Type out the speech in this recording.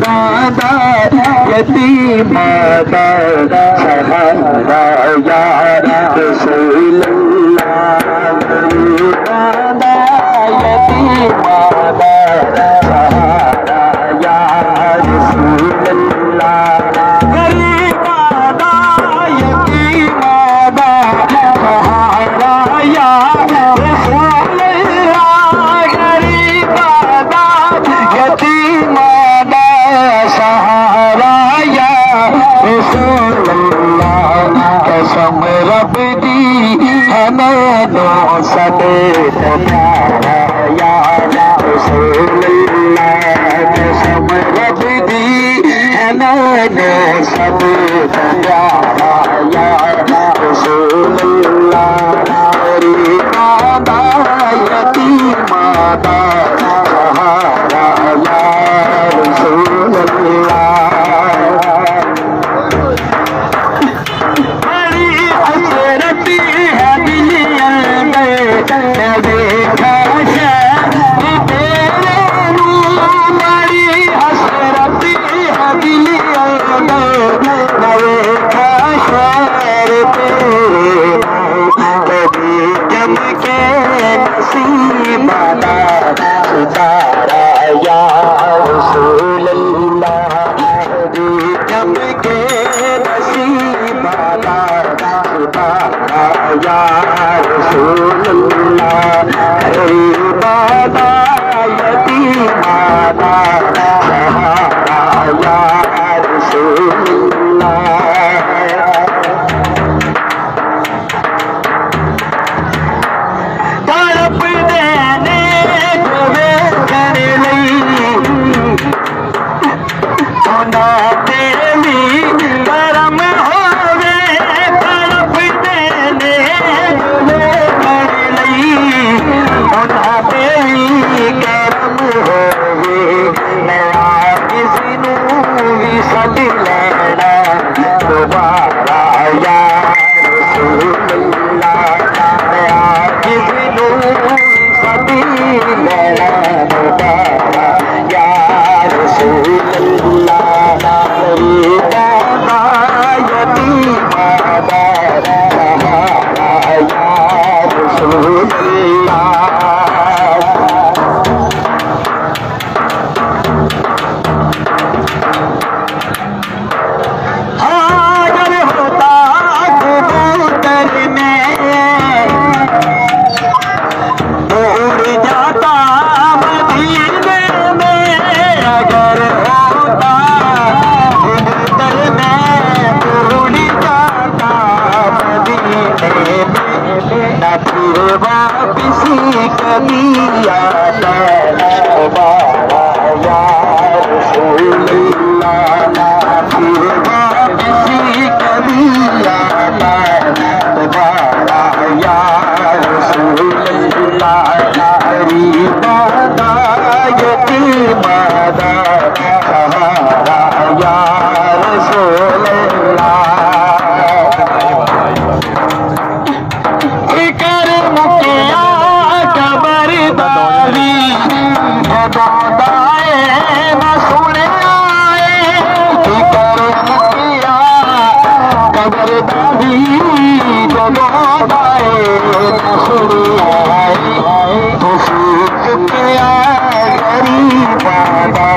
मादा यतीम मादा सहारा या रसूल अल्लाह मादा यतीम मादा सहारा या रसूल अल्लाह गरीब मादा यतीम मादा सहारा या रसूल अल्लाह गरीब मादा यतीम मादा सहारा या रसूल अल्लाह कसम रब दी हमें दो सदे प्यारा या रसूल अल्लाह कसम रब दी हमें दो सदे प्यारा या रसूल अल्लाह मेरी मादा यतीम मादा सहारा या रसूल अल्लाह बड़ी हसरती है दिलियल में देखा तेरे नूर बड़ी हसरती है दिलियल में देखा शहर तेरे कभी जम के नसीबाना सितारा या रसूल अल्लाह कभी जम के नसीबाना सितारा या रसूल अल्लाह गरीबाना यतीमाना सहारा या रसूल अल्लाह तड़प देने को वे कर ली सोना तेरी करम होवे तड़प देने को वे कर ली सोना तेरी करम होवे नया किसी नू भी सद लेना दोबारा या रसूल अल्लाह नया किसी नू सदी लेना दोबारा या रसूल अल्लाह मेरी मादा यतीम मादा सहारा या रसूल अल्लाह हाजिर होता कबूतर में उड़ जाता मदीने में अगर होता कबूतर में उड़ जाता मदीने में न फिर वापिस कभी आता दोबारा या रसूल अल्लाह फिर वापिस कभी आता दोबारा या रसूल अल्लाह गरीब मादा यतीम मादा सहारा या रसूल अल्लाह फिकर मुकिया कबरदारी दाए न सुने आए फिकर मुकिया कबरदारी दाए न सुने आए तो क्या गरीब मादा